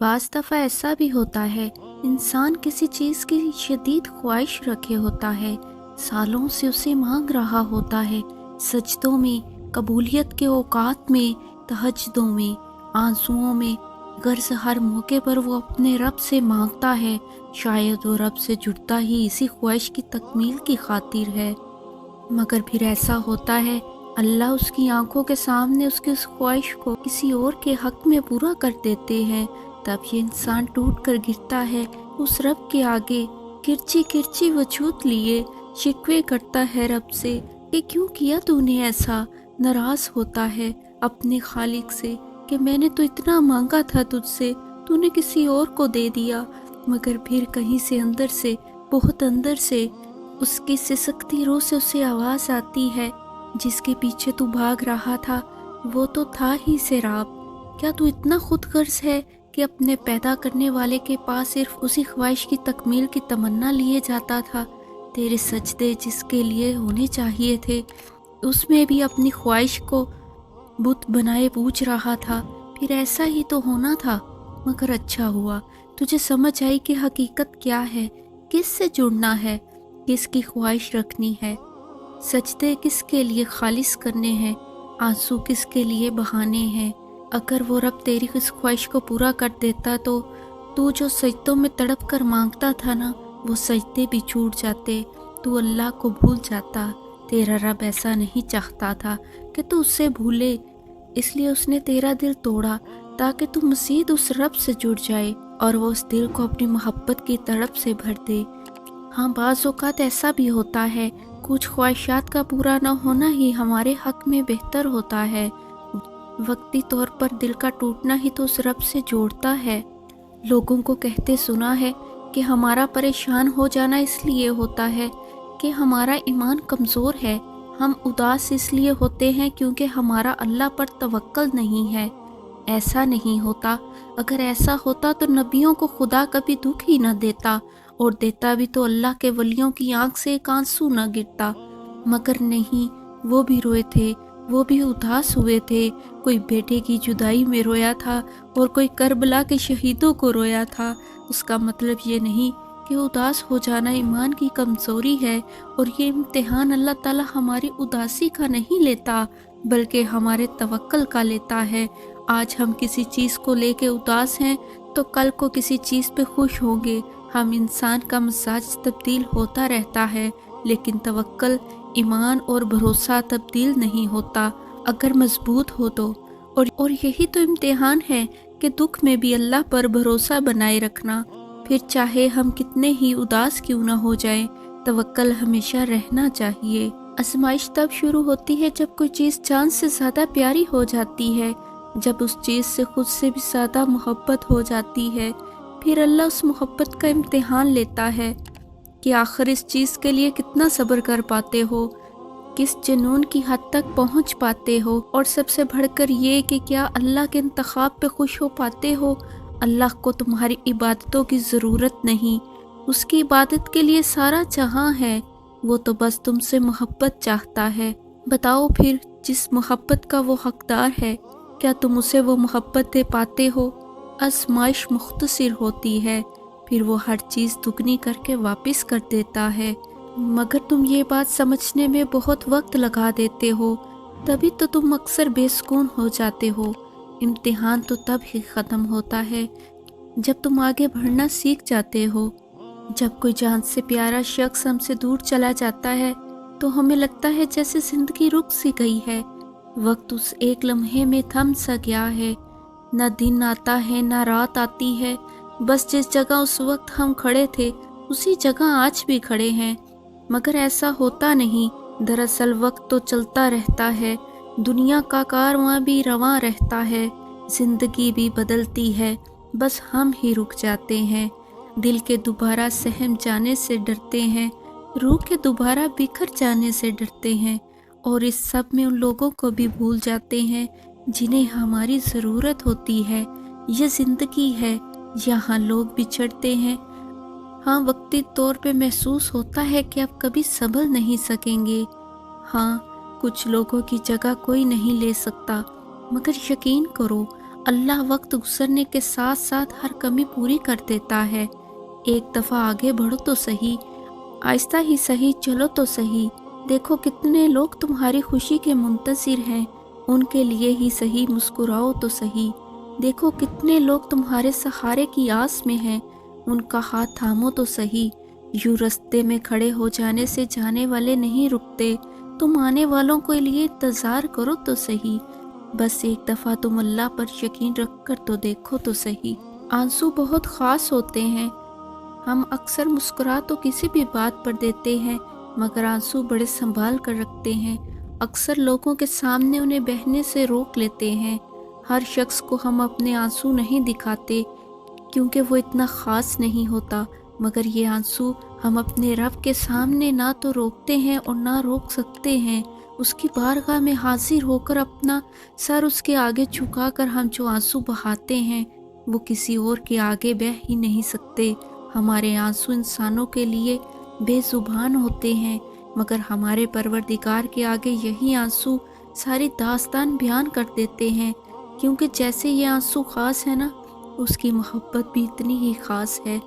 بعض دفعہ ایسا بھی ہوتا ہے، انسان کسی چیز کی شدید خواہش رکھے ہوتا ہے، سالوں سے اسے مانگ رہا ہوتا ہے، سجدوں میں، قبولیت کے اوقات میں، تہجدوں میں، آنسوؤں میں، غرض ہر موقع پر وہ اپنے رب سے مانگتا ہے۔ شاید وہ رب سے جڑتا ہی اسی خواہش کی تکمیل کی خاطر ہے، مگر پھر ایسا ہوتا ہے اللہ اس کی آنکھوں کے سامنے اس کی اس خواہش کو کسی اور کے حق میں پورا کر دیتے ہیں۔ تب یہ انسان ٹوٹ کر گرتا ہے اس رب کے آگے، کرچی کرچی وجود لیے شکوے کرتا ہے رب سے کہ کیوں کیا تو نے ایسا۔ ناراض ہوتا ہے اپنے خالق سے کہ میں نے تو اتنا مانگا تھا تجھ سے، تو نے کسی اور کو دے دیا۔ مگر پھر کہیں سے اندر سے، بہت اندر سے، اس کی سسکتی روح سے اسے آواز آتی ہے، جس کے پیچھے تو بھاگ رہا تھا وہ تو تھا ہی سیراب۔ کیا تو اتنا خود غرض ہے کہ اپنے پیدا کرنے والے کے پاس صرف اسی خواہش کی تکمیل کی تمنا لیے جاتا تھا؟ تیرے سجدے جس کے لیے ہونے چاہیے تھے، اس میں بھی اپنی خواہش کو بت بنائے پوچھ رہا تھا۔ پھر ایسا ہی تو ہونا تھا، مگر اچھا ہوا تجھے سمجھ آئی کہ حقیقت کیا ہے، کس سے جڑنا ہے، کس کی خواہش رکھنی ہے، سجدے کس کے لیے خالص کرنے ہیں، آنسو کس کے لیے بہانے ہیں۔ اگر وہ رب تیری اس خواہش کو پورا کر دیتا تو جو سجدوں میں تڑپ کر مانگتا تھا نا، وہ سجدے بھی چھوٹ جاتے، تو اللہ کو بھول جاتا۔ تیرا رب ایسا نہیں چاہتا تھا کہ تو اسے بھولے، اس لیے اس نے تیرا دل توڑا تاکہ تو مزید اس رب سے جڑ جائے اور وہ اس دل کو اپنی محبت کی تڑپ سے بھر دے۔ ہاں، بعض اوقات ایسا بھی ہوتا ہے، کچھ خواہشات کا پورا نہ ہونا ہی ہمارے حق میں بہتر ہوتا ہے۔ وقتی طور پر دل کا ٹوٹنا ہی تو اس رب سے جوڑتا ہے۔ لوگوں کو کہتے سنا ہے کہ ہمارا پریشان ہو جانا اس لیے ہوتا ہے کہ ہمارا ایمان کمزور ہے، ہم اداس اس لیے ہوتے ہیں کیونکہ ہمارا اللہ پر توکل نہیں ہے۔ ایسا نہیں ہوتا، اگر ایسا ہوتا تو نبیوں کو خدا کبھی دکھ ہی نہ دیتا، اور دیتا بھی تو اللہ کے ولیوں کی آنکھ سے ایک آنسو نہ گرتا۔ مگر نہیں، وہ بھی روئے تھے، وہ بھی اداس ہوئے تھے، کوئی بیٹے کی جدائی میں رویا تھا اور کوئی کربلا کے شہیدوں کو رویا تھا۔ اس کا مطلب یہ نہیں کہ اداس ہو جانا ایمان کی کمزوری ہے، اور یہ امتحان اللہ تعالیٰ ہماری اداسی کا نہیں لیتا بلکہ ہمارے توکل کا لیتا ہے۔ آج ہم کسی چیز کو لے کے اداس ہیں تو کل کو کسی چیز پہ خوش ہوں گے۔ ہم انسان کا مزاج تبدیل ہوتا رہتا ہے، لیکن توکل، ایمان اور بھروسہ تبدیل نہیں ہوتا اگر مضبوط ہو تو۔ اور یہی تو امتحان ہے کہ دکھ میں بھی اللہ پر بھروسہ بنائے رکھنا، پھر چاہے ہم کتنے ہی اداس کیوں نہ ہو جائیں، توکل ہمیشہ رہنا چاہیے۔ آزمائش تب شروع ہوتی ہے جب کوئی چیز جان سے زیادہ پیاری ہو جاتی ہے، جب اس چیز سے خود سے بھی زیادہ محبت ہو جاتی ہے۔ پھر اللہ اس محبت کا امتحان لیتا ہے کہ آخر اس چیز کے لیے کتنا صبر کر پاتے ہو، کس جنون کی حد تک پہنچ پاتے ہو، اور سب سے بڑھ کر یہ کہ کیا اللہ کے انتخاب پہ خوش ہو پاتے ہو۔ اللہ کو تمہاری عبادتوں کی ضرورت نہیں، اس کی عبادت کے لیے سارا جہاں ہے، وہ تو بس تم سے محبت چاہتا ہے۔ بتاؤ پھر، جس محبت کا وہ حقدار ہے، کیا تم اسے وہ محبت دے پاتے ہو؟ آزمائش مختصر ہوتی ہے، پھر وہ ہر چیز دگنی کر کے واپس کر دیتا ہے، مگر تم یہ بات سمجھنے میں بہت وقت لگا دیتے ہو، تبھی تو تم اکثر بے سکون ہو جاتے ہو۔ امتحان تو تب ہی ختم ہوتا ہے جب تم آگے بڑھنا سیکھ جاتے ہو۔ جب کوئی جان سے پیارا شخص ہم سے دور چلا جاتا ہے تو ہمیں لگتا ہے جیسے زندگی رک سی گئی ہے، وقت اس ایک لمحے میں تھم سا گیا ہے، نہ دن آتا ہے نہ رات آتی ہے، بس جس جگہ اس وقت ہم کھڑے تھے اسی جگہ آج بھی کھڑے ہیں۔ مگر ایسا ہوتا نہیں، دراصل وقت تو چلتا رہتا ہے، دنیا کا کارواں بھی رواں رہتا ہے، زندگی بھی بدلتی ہے، بس ہم ہی رک جاتے ہیں۔ دل کے دوبارہ سہم جانے سے ڈرتے ہیں، روح کے دوبارہ بکھر جانے سے ڈرتے ہیں، اور اس سب میں ان لوگوں کو بھی بھول جاتے ہیں جنہیں ہماری ضرورت ہوتی ہے۔ یہ زندگی ہے، یہاں لوگ بچھڑتے ہیں۔ ہاں، وقتی طور پہ محسوس ہوتا ہے کہ اب کبھی سنبھل نہیں سکیں گے، ہاں کچھ لوگوں کی جگہ کوئی نہیں لے سکتا، مگر یقین کرو اللہ وقت گزرنے کے ساتھ ساتھ ہر کمی پوری کر دیتا ہے۔ ایک دفعہ آگے بڑھو تو صحیح، آہستہ ہی صحیح چلو تو صحیح۔ دیکھو کتنے لوگ تمہاری خوشی کے منتظر ہیں، ان کے لیے ہی صحیح مسکراؤ تو صحیح۔ دیکھو کتنے لوگ تمہارے سہارے کی آس میں ہیں، ان کا ہاتھ تھامو تو صحیح۔ یوں رستے میں کھڑے ہو جانے سے جانے والے نہیں رکتے، تم آنے والوں کے لیے انتظار کرو تو صحیح۔ بس ایک دفعہ تم اللہ پر یقین رکھ کر تو دیکھو تو صحیح۔ آنسو بہت خاص ہوتے ہیں، ہم اکثر مسکرا تو کسی بھی بات پر دیتے ہیں، مگر آنسو بڑے سنبھال کر رکھتے ہیں۔ اکثر لوگوں کے سامنے انہیں بہنے سے روک لیتے ہیں۔ ہر شخص کو ہم اپنے آنسو نہیں دکھاتے کیونکہ وہ اتنا خاص نہیں ہوتا، مگر یہ آنسو ہم اپنے رب کے سامنے نہ تو روکتے ہیں اور نہ روک سکتے ہیں۔ اس کی بارگاہ میں حاضر ہو کر اپنا سر اس کے آگے جھکا کر ہم جو آنسو بہاتے ہیں وہ کسی اور کے آگے بہہ ہی نہیں سکتے۔ ہمارے آنسو انسانوں کے لیے بے زبان ہوتے ہیں، مگر ہمارے پروردگار کے آگے یہی آنسو ساری داستان بیان کر دیتے ہیں، کیونکہ جیسے یہ آنسو خاص ہے نا، اس کی محبت بھی اتنی ہی خاص ہے۔